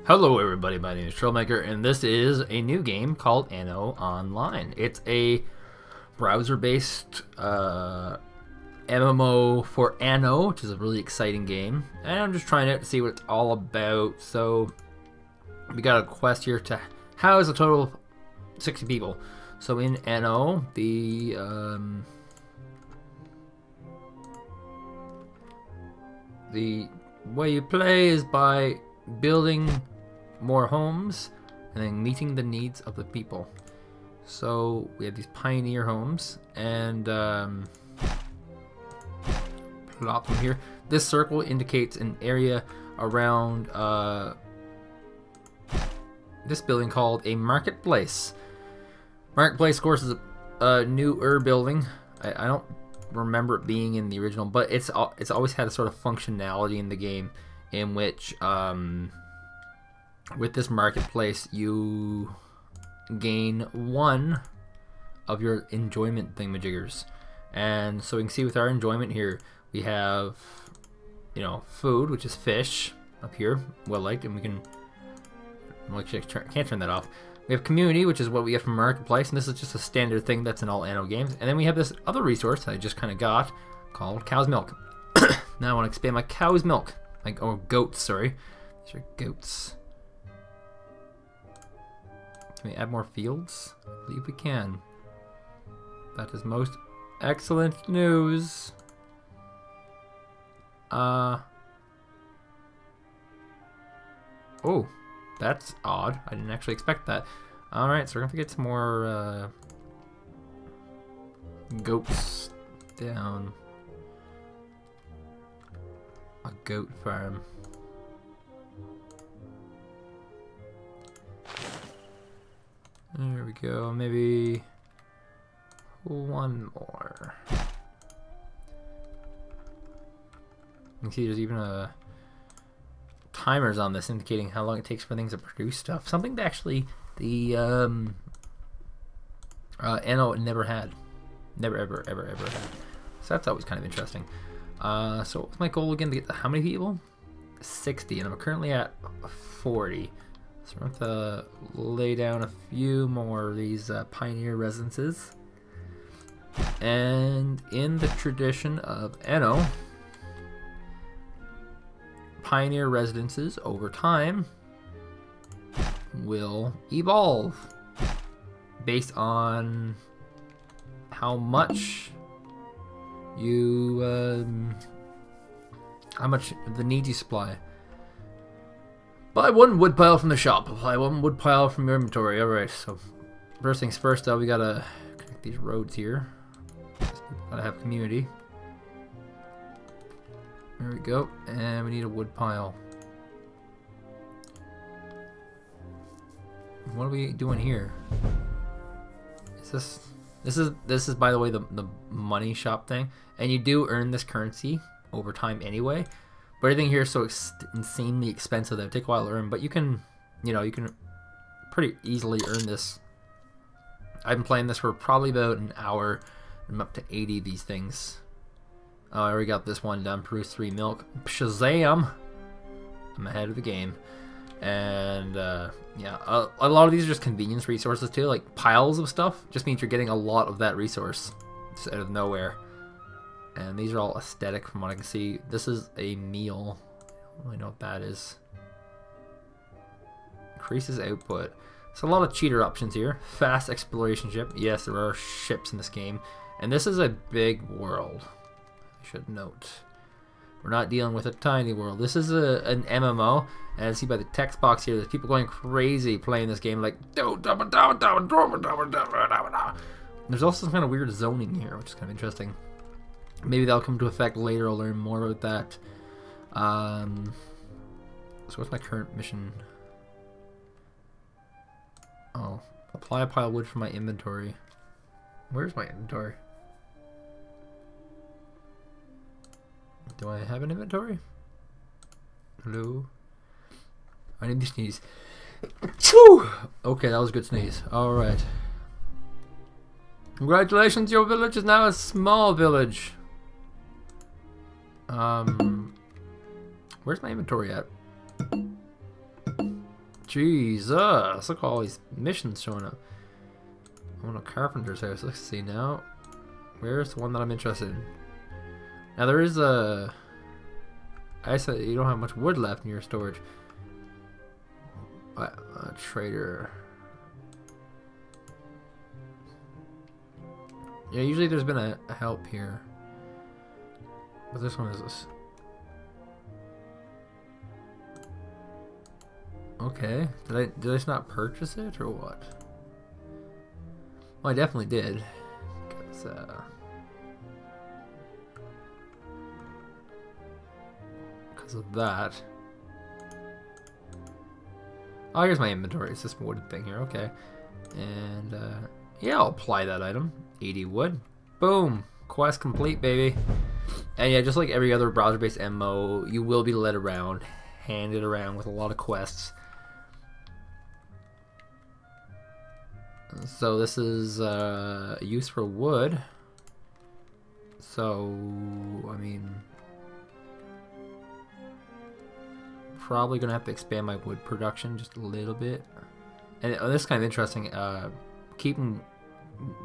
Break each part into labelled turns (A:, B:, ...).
A: Hello everybody, my name is Troublmaker, and this is a new game called Anno Online. It's a browser-based MMO for Anno, which is a really exciting game. And I'm just trying to see what it's all about. So we got a quest here to house a total of 60 people. So in Anno, the way you play is by building more homes and then meeting the needs of the people. So we have these pioneer homes and plot them here. This circle indicates an area around this building called a marketplace. Marketplace, of course, is a newer building. I don't remember it being in the original, but it's always had a sort of functionality in the game in which with this marketplace you gain one of your enjoyment thingamajiggers. And so we can see with our enjoyment here we have, you know, food, which is fish up here, well liked, and we can, well, actually can't turn that off. We have community, which is what we get from marketplace, and this is just a standard thing that's in all Anno games. And then we have this other resource that I just kind of got called cow's milk. Now I want to expand my cow's milk, like, or goats, sorry. These are goats. Can we add more fields? I believe we can. That is most excellent news. Oh, that's odd. I didn't actually expect that. Alright, so we're gonna get some more goats down a goat farm. There we go, maybe one more. You can see there's even a timers on this indicating how long it takes for things to produce stuff. Something that actually the Anno never had. Never ever had. So that's always kind of interesting. So what's my goal again, to get to how many people? 60, and I'm currently at 40. So we're going to lay down a few more of these pioneer residences. And in the tradition of Anno, pioneer residences over time will evolve based on how much you how much of the needs you supply. Buy one wood pile from the shop. Buy one wood pile from your inventory. Alright, so first things first, we gotta connect these roads here. Gotta have community. There we go, and we need a wood pile. What are we doing here? Is this is by the way the money shop thing, and you do earn this currency over time anyway. But everything here is so insanely expensive that it take a while to earn. But you can, you know, you can pretty easily earn this. I've been playing this for probably about an hour. I'm up to 80 of these things. Oh, I already got this one done. Produce 3 milk. Shazam! I'm ahead of the game. And yeah, a lot of these are just convenience resources too, like piles of stuff. Just means you're getting a lot of that resource just out of nowhere. And these are all aesthetic from what I can see. This is a meal. I don't really know what that is. Increases output. So a lot of cheater options here. Fast exploration ship. Yes, there are ships in this game. And this is a big world. I should note. We're not dealing with a tiny world. This is an MMO. And I see by the text box here, there's people going crazy playing this game. Like, there's also some kind of weird zoning here, which is kind of interesting. Maybe that'll come into effect later. I'll learn more about that. So what's my current mission? Oh, apply a pile of wood from my inventory. Where's my inventory? Do I have an inventory? Hello? I need to sneeze. Okay, that was a good sneeze. Alright. Congratulations, your village is now a small village. Where's my inventory at? Jesus, look at all these missions showing up. I want a carpenter's house. Let's see now. Where's the one that I'm interested in? Now there is a... I said you don't have much wood left in your storage. A trader. Yeah, usually there's been a help here. But this one is this. Okay. Did I just not purchase it or what? Well, I definitely did. Because of that. Oh, here's my inventory. It's this wood thing here. Okay. And yeah, I'll apply that item. 80 wood. Boom. Quest complete, baby. And yeah, just like every other browser-based MMO, you will be led around, handed around with a lot of quests. So this is use for wood. So, I mean, probably gonna have to expand my wood production just a little bit. And this is kind of interesting. Keeping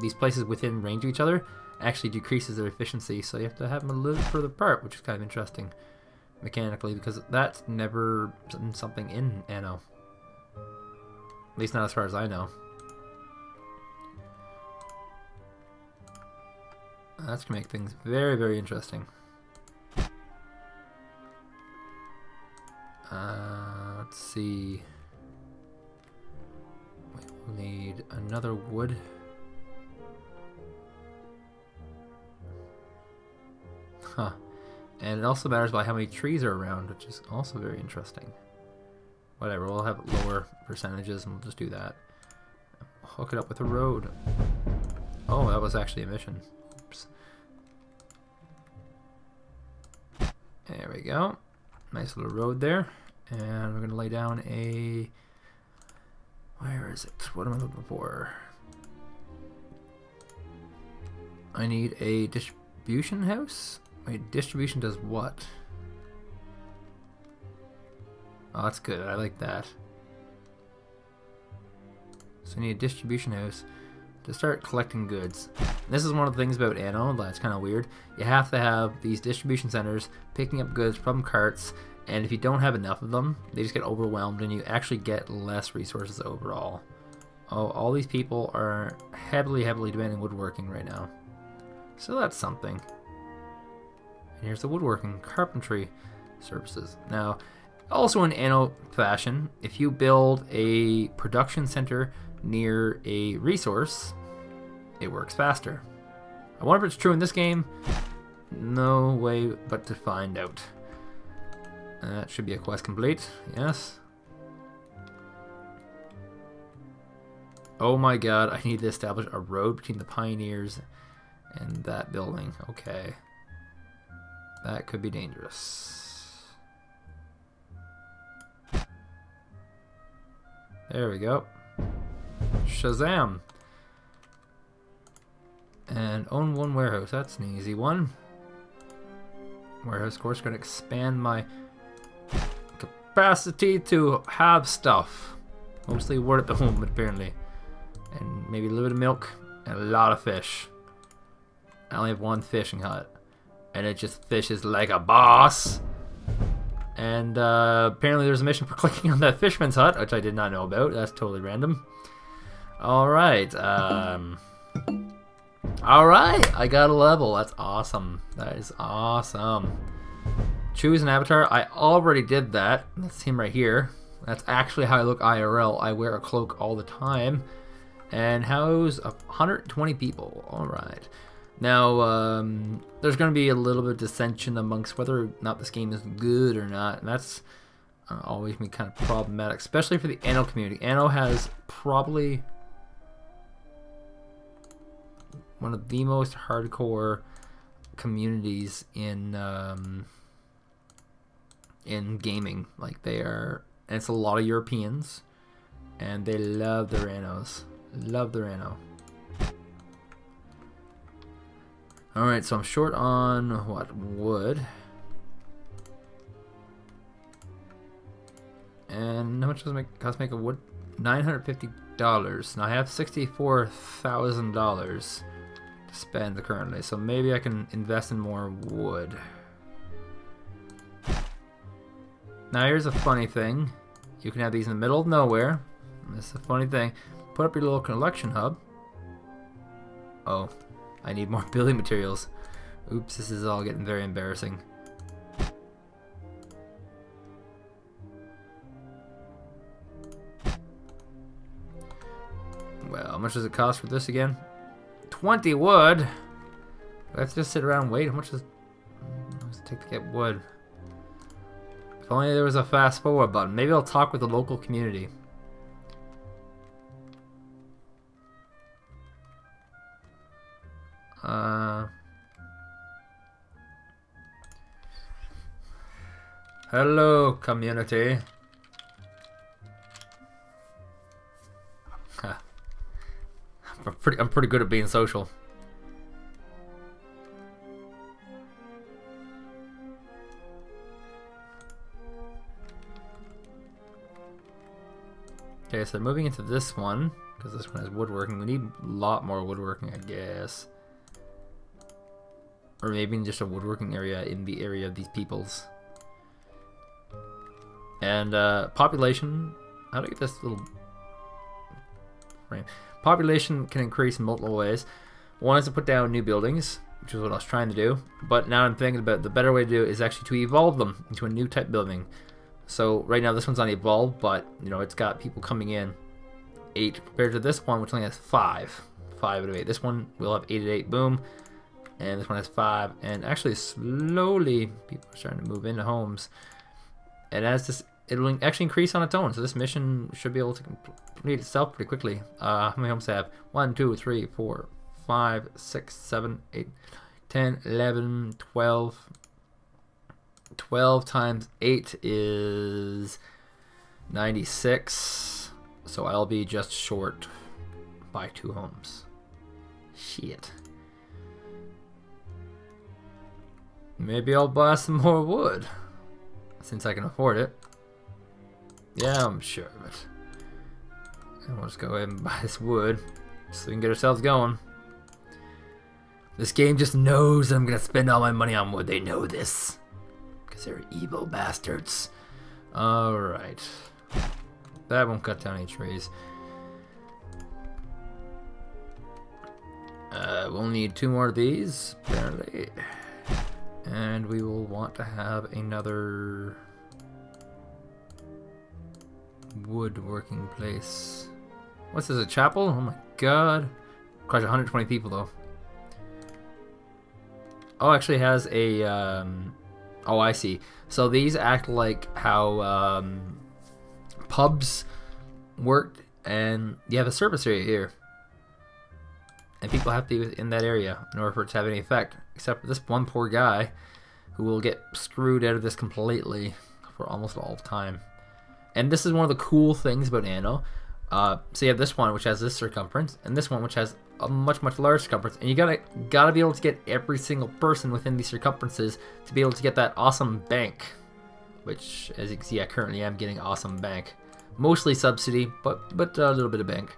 A: these places within range of each other actually decreases their efficiency, so you have to have them a little further apart, which is kind of interesting mechanically, because that's never something in Anno. At least not as far as I know. That's gonna make things very, very interesting. Let's see. We'll need another wood. Huh. And it also matters by how many trees are around, which is also very interesting. Whatever, we'll have lower percentages and we'll just do that. Hook it up with a road. Oh, that was actually a mission. Oops. There we go. Nice little road there. And we're going to lay down a... Where is it? What am I looking for? I need a distribution house? Wait, distribution does what? Oh, that's good. I like that. So I need a distribution house to start collecting goods. This is one of the things about Anno that's kind of weird. You have to have these distribution centers picking up goods from carts, and if you don't have enough of them, they just get overwhelmed and you actually get less resources overall. Oh, all these people are heavily demanding woodworking right now. So that's something. And here's the woodworking, carpentry services. Now, also in Anno fashion, if you build a production center near a resource, it works faster. I wonder if it's true in this game. No way but to find out. That should be a quest complete. Yes. Oh my god, I need to establish a road between the pioneers and that building. Okay. That could be dangerous. There we go. Shazam! And own one warehouse. That's an easy one. Warehouse, of course, going to expand my capacity to have stuff. Mostly wood at the moment, apparently. And maybe a little bit of milk and a lot of fish. I only have one fishing hut. And it just fishes like a boss. And apparently there's a mission for clicking on that fisherman's hut, which I did not know about. That's totally random. Alright. Alright, I got a level. That's awesome. That is awesome. Choose an avatar. I already did that. That's him right here. That's actually how I look IRL. I wear a cloak all the time. And house 120 people. Alright. Now, there's going to be a little bit of dissension amongst whether or not this game is good or not. And that's always been kind of problematic, especially for the Anno community. Anno has probably one of the most hardcore communities in gaming. Like, they are, and it's a lot of Europeans, and they love their Annos. Love their Anno. Alright, so I'm short on, what, wood. And how much does it cost to make a wood? $950. Now I have $64,000 to spend currently, so maybe I can invest in more wood. Now here's a funny thing. You can have these in the middle of nowhere. This is a funny thing. Put up your little collection hub. Oh, I need more building materials. Oops, this is all getting very embarrassing. Well, how much does it cost for this again? 20 wood? Do I have to just sit around and wait? How much does it take to get wood? If only there was a fast forward button. Maybe I'll talk with the local community. Hello, community. I'm pretty good at being social. Okay, so moving into this one, because this one has woodworking. We need a lot more woodworking, I guess. Or maybe just a woodworking area in the area of these peoples. And population, how do I get this little frame? Population can increase in multiple ways. One is to put down new buildings, which is what I was trying to do. But now I'm thinking about the better way to do it is actually to evolve them into a new type building. So right now this one's not evolved, but you know it's got people coming in 8 compared to this one, which only has 5 out of 8. This one will have 8 out of 8, boom, and this one has 5. And actually slowly people are starting to move into homes, and as this, it'll actually increase on its own. So this mission should be able to complete itself pretty quickly. How many homes do I have? 1, 2, 3, 4, 5, 6, 7, 8, 10, 11, 12. 12 times 8 is 96, so I'll be just short by 2 homes. Shit. Maybe I'll buy some more wood, since I can afford it. Yeah, I'm sure of it. And we'll just go ahead and buy this wood, so we can get ourselves going. This game just knows I'm gonna spend all my money on wood. They know this. Because they're evil bastards. Alright. That won't cut down any trees. We'll need 2 more of these, apparently. And we will want to have another woodworking place. What's this, a chapel? Oh my god. Requires 120 people though. Oh, actually has a oh, I see. So these act like how pubs worked, and you have a service area here. And people have to be in that area in order for it to have any effect. Except for this one poor guy who will get screwed out of this completely for almost all the time. And this is one of the cool things about Anno. So you have this one which has this circumference, and this one which has a much larger circumference, and you gotta be able to get every single person within these circumferences to be able to get that awesome bank, which, as you can see, I currently am getting awesome bank, mostly subsidy, but a little bit of bank.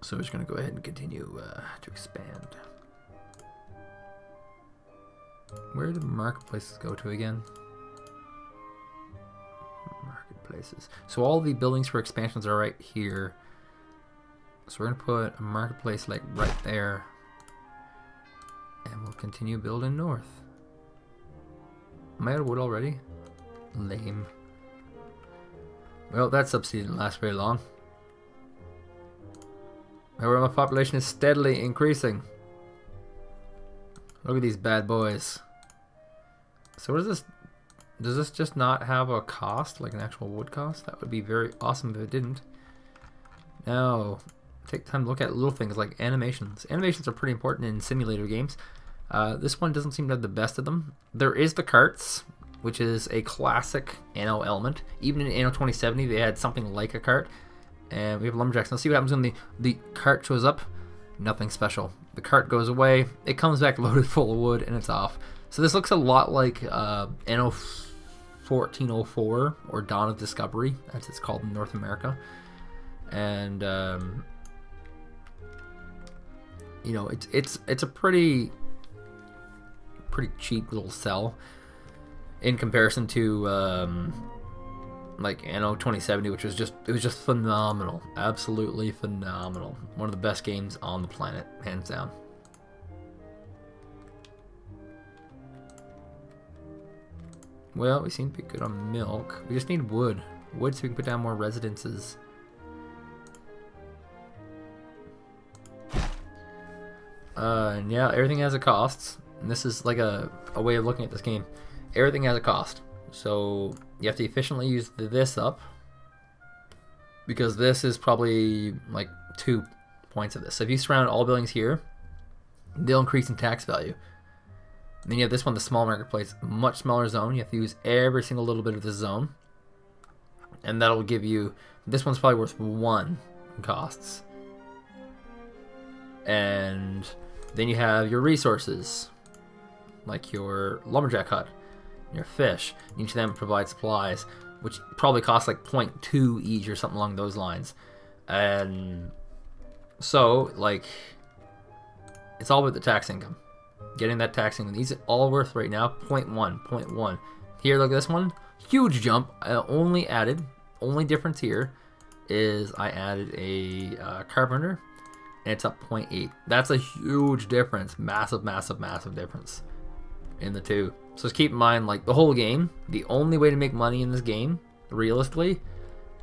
A: So we're just gonna go ahead and continue to expand. Where do marketplaces go to again? Marketplaces. So all the buildings for expansions are right here. So we're gonna put a marketplace like right there, and we'll continue building north. Am I out of wood already? Lame. Well, that subsidy didn't last very long. However, my population is steadily increasing. Look at these bad boys. So what is this? Does this just not have a cost, like an actual wood cost? That would be very awesome if it didn't. Now, take time to look at little things like animations. Animations are pretty important in simulator games. This one doesn't seem to have the best of them. There is the carts, which is a classic Anno element. Even in Anno 2070, they had something like a cart. And we have lumberjacks. Now see what happens when the cart shows up. Nothing special. The cart goes away. It comes back loaded full of wood, and it's off. So this looks a lot like Anno 1404 or Dawn of Discovery, as it's called in North America. And you know, it's a pretty cheap little sell in comparison to like Anno 2070, which was just phenomenal, absolutely phenomenal. One of the best games on the planet, hands down. Well, we seem to be good on milk. We just need wood. Wood so we can put down more residences. And yeah, everything has a cost. And this is like a way of looking at this game. Everything has a cost. So you have to efficiently use this up. Because this is probably like 2 points of this. So if you surround all buildings here, they'll increase in tax value. And then you have this one, the small marketplace, much smaller zone. You have to use every single little bit of this zone. And that'll give you, this one's probably worth 1 in costs. And then you have your resources, like your lumberjack hut, your fish. Each of them provide supplies, which probably costs like 0.2 each or something along those lines. And so, like, it's all about the tax income. Getting that tax income. These are all worth right now 0.1. Here, look at this one. Huge jump. I only difference here is I added a carpenter, and it's up 0.8. That's a huge difference. Massive difference in the two. So just keep in mind, like, the whole game, the only way to make money in this game, realistically,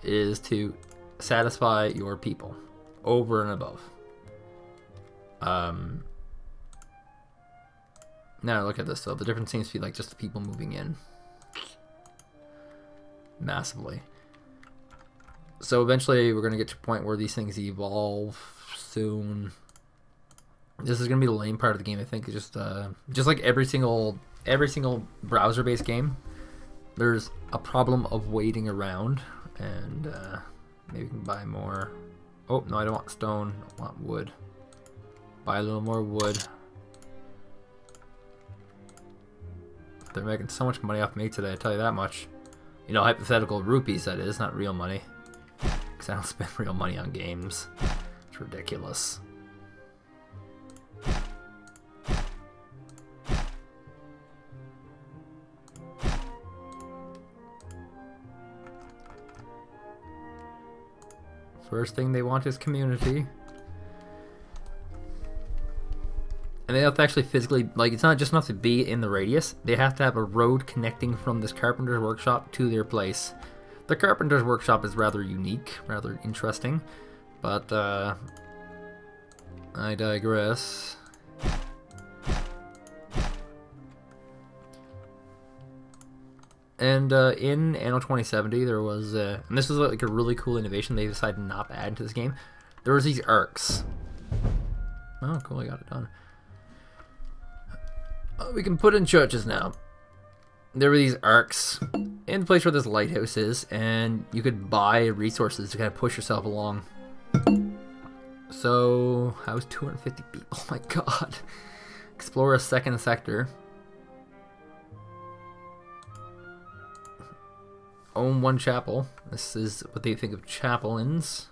A: is to satisfy your people over and above. Now look at this though. The difference seems to be like just the people moving in. Massively. So eventually we're going to get to a point where these things evolve soon. This is going to be the lame part of the game, I think. Just like every single browser-based game, there's a problem of waiting around, and maybe we can buy more. Oh, no, I don't want stone. I want wood. Buy a little more wood. They're making so much money off me today, I tell you that much. You know, hypothetical rupees, that is, not real money. Because I don't spend real money on games. It's ridiculous. First thing they want is community. And they have to actually physically, like, it's not just enough to be in the radius. They have to have a road connecting from this carpenter's workshop to their place. The carpenter's workshop is rather unique, rather interesting. But, I digress. And in Anno 2070, there was, and this was like a really cool innovation they decided not to add into this game. There was these arcs. Oh, cool, I got it done. We can put in churches now. There were these arcs in the place where this lighthouse is, and you could buy resources to kind of push yourself along. So, how's 250 people? Oh my god. Explore a second sector. Own one chapel. This is what they think of chapelins.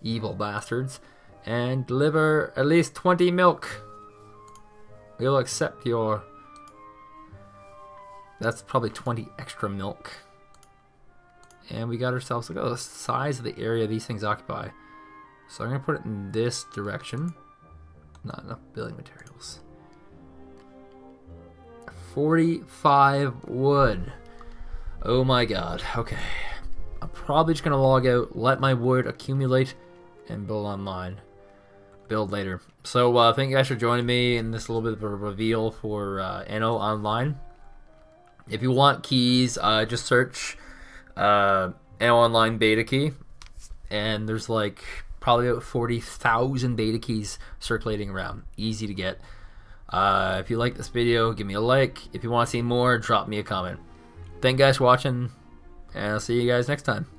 A: Evil bastards. And deliver at least 20 milk. We'll accept your... That's probably 20 extra milk. And we got ourselves, look at the size of the area these things occupy. So I'm going to put it in this direction. Not enough building materials. 45 wood. Oh my god. Okay. I'm probably just going to log out, let my wood accumulate, and build online. Build later. So thank you guys for joining me in this little bit of a reveal for Anno Online. If you want keys, just search Anno Online beta key, and there's like probably about 40,000 beta keys circulating around. Easy to get. If you like this video, give me a like. If you want to see more, drop me a comment. Thank you guys for watching, and I'll see you guys next time.